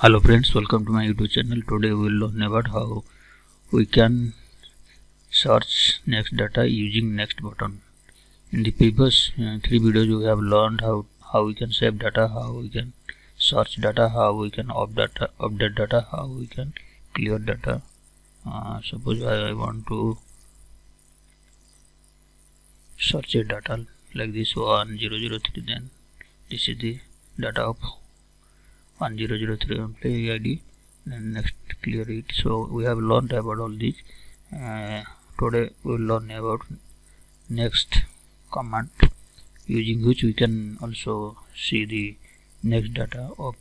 Hello friends, welcome to my YouTube channel. Today we will learn about how we can search next data using next button. In the previous 3 videos we have learned how we can save data, how we can search data, how we can update data, how we can clear data. Suppose I want to search a data like this 1003, then this is the data of 1003 employee ID, then next clear it. So we have learned about all these. Today we will learn about next command, using which we can also see the next data of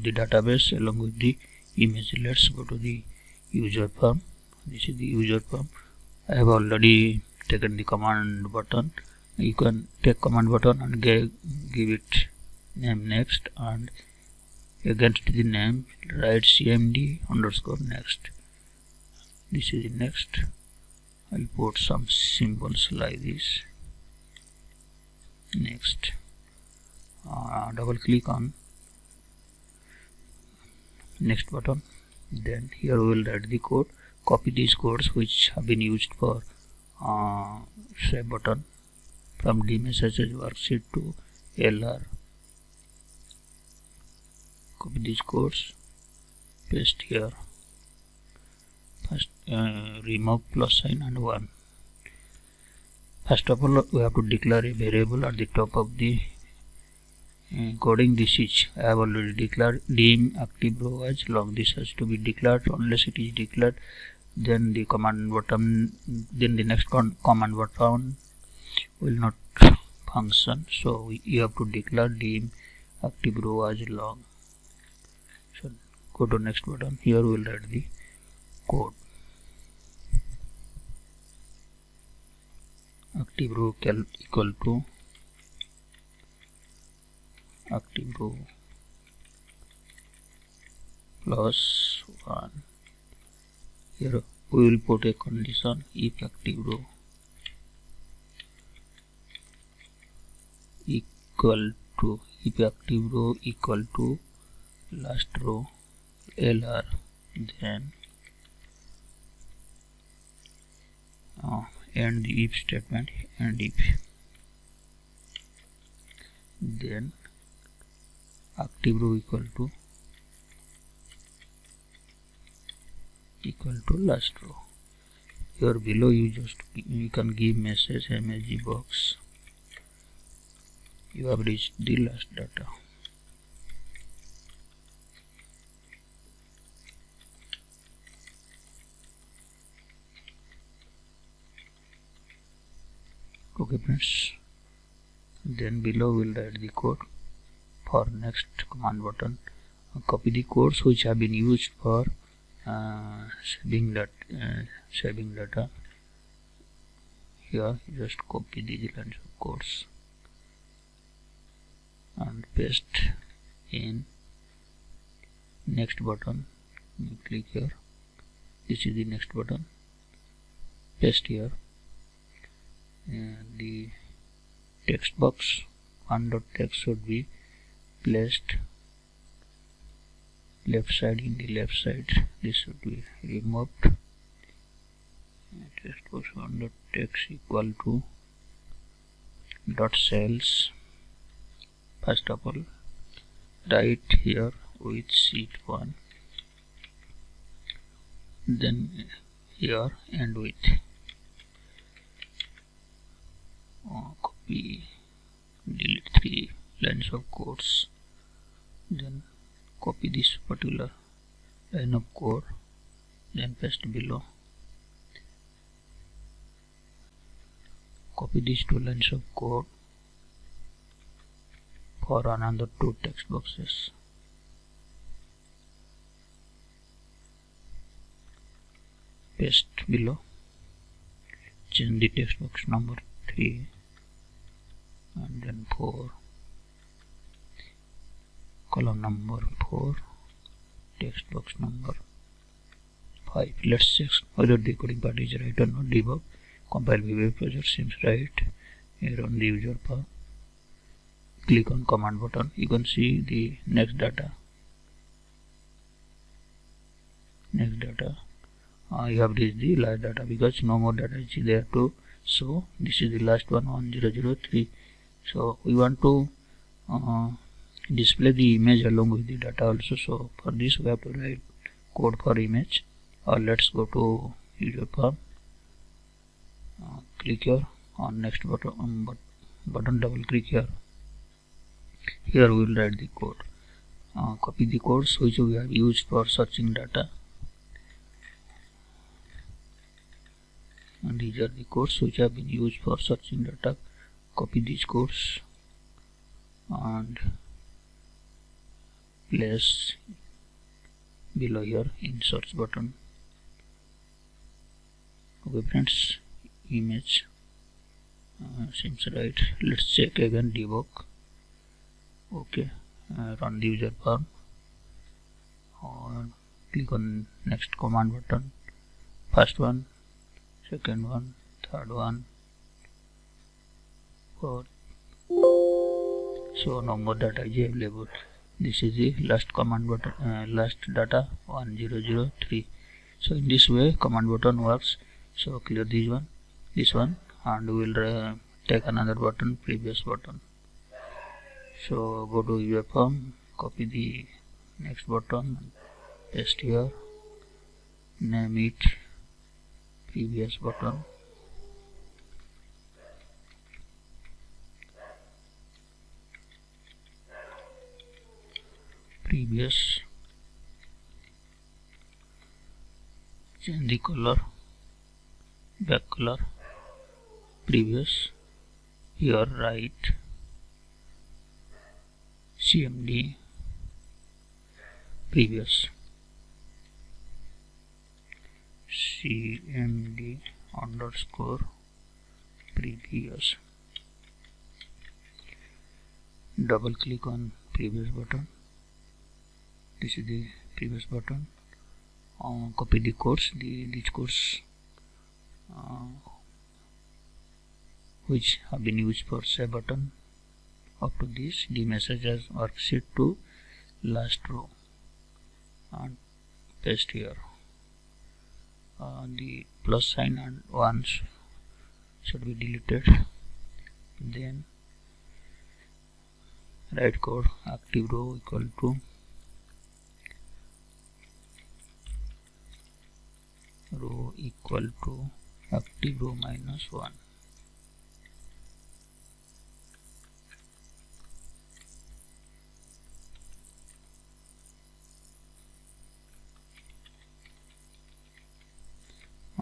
the database along with the image. Let's go to the user form. This is the user form. I have already taken the command button. You can take command button and give it name next, and against the name write cmd_next. This is the next. I'll put some symbols like this. Next. Double click on next button. Then here we will write the code. Copy these codes which have been used for save button from DMSSH worksheet to LR. Copy these codes, paste here. First remove plus sign and 1. First of all, we have to declare a variable at the top of the coding. This is, I have already declared dim active row as long. This has to be declared. Unless it is declared, then the command button, then the next command button will not function. So you have to declare dim active row as long. So go to next button. Here we will write the code. Active row equal to active row plus 1. Here we will put a condition: if active row equal to last row LR, then end the if statement, and if, then active row equal to last row. Here below you can give message msg box. You have reached the last data. Okay friends, then below we'll write the code for next command button. Copy the codes which have been used for saving data. Here just copy these lines of codes and paste in next button. You click here. This is the next button. Paste here. The text box, one.text should be placed left side, in the left side. This should be removed. Text box one.text equal to dot cells. First of all, write here with sheet 1, then here and with. Copy, delete 3 lines of codes, then copy this particular line of code, then paste below. Copy these 2 lines of code for another 2 text boxes. Paste below. Change the text box number 3 and then 4, column number 4, text box number 5. Let's check whether the coding part is right or not. Debug. Compile web browser seems right. Here on the user path, click on command button. You can see the next data next data. You have reached the last data because no more data is there to show. This is the last one, 1003. So we want to display the image along with the data also. So for this we have to write code for image. Let's go to Userform. Click here on next button, double click here. Here we will write the code. Copy the codes which we have used for searching data, and these are the codes which have been used for searching data. Copy these codes and place below here in search button. Okay friends, image seems right. Let's check again, debug. Okay, run the Userform, or click on next command button, first one, second one, third one, fourth. So no more data is available. This is the last command button, last data 1003. So in this way command button works. So clear this one, and we will take another button, previous button. So go to Userform, copy the next button, paste here, name it previous button. Previous, change the color, back color, previous. Here write CMD previous, CMD underscore previous. Double click on previous button. This is the previous button. Copy the codes, these codes which have been used for save button. Up to this, the message as worksheet to last row, and paste here. The plus sign and ones should be deleted. Then write code active row equal to active row minus 1.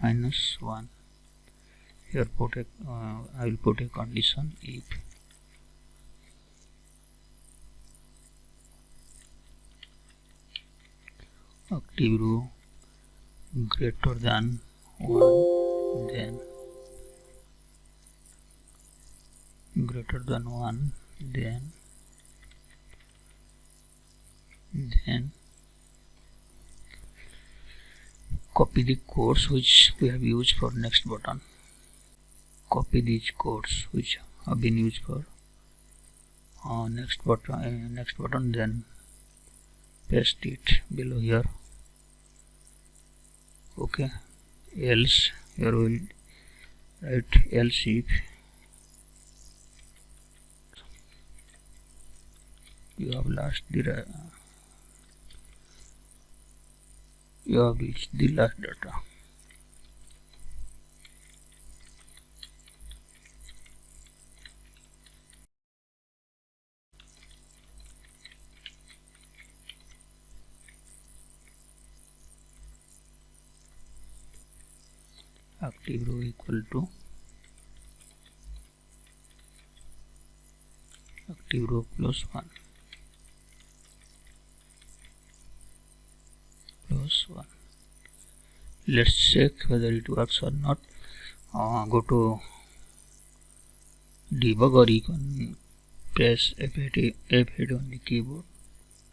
Minus 1. Here put a I will put a condition if active row greater than 1, then greater than 1, then copy the codes which we have used for next button. Copy these codes which have been used for next button, then paste it below here. Okay, else here we will write else if you have reached the last data. Active row equal to active row plus 1 plus 1. Let's check whether it works or not. Go to debug, or you can press F8 on the keyboard.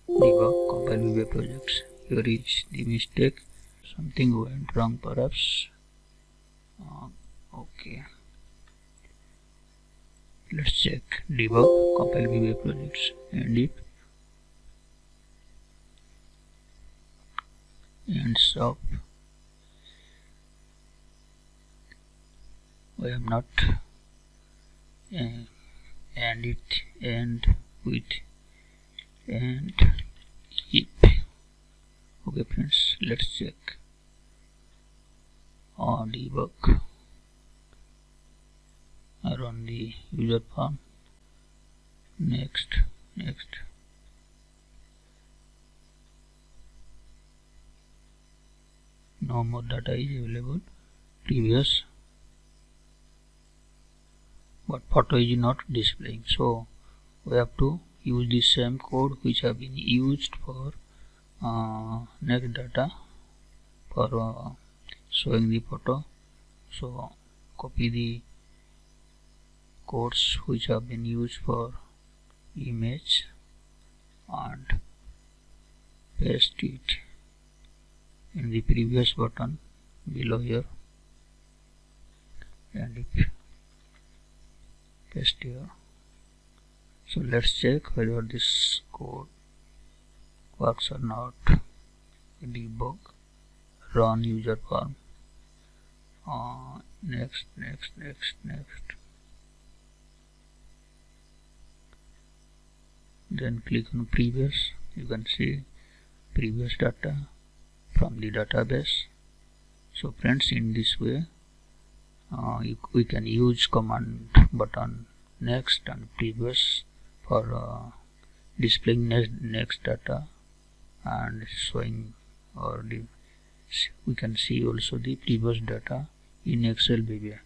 Debug, compile web projects. Here is the mistake. Something went wrong perhaps. Okay, let's check debug, compile web projects, and if ends up. I am not and it end with and if. Okay friends, let's check on debug. I run the user form. Next. No more data is available. Previous, but photo is not displaying. So we have to use the same code which have been used for next data for showing the photo. So copy the codes which have been used for image and paste it in the previous button below here, and if paste here. So let's check whether this code works or not. Debug, run user form. Next. Then click on previous. You can see previous data from the database. So friends, in this way we can use command button next and previous for displaying next data and showing, or we can see also the previous data in Excel VBA.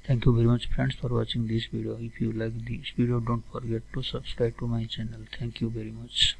Thank you very much friends for watching this video. If you like this video, don't forget to subscribe to my channel. Thank you very much.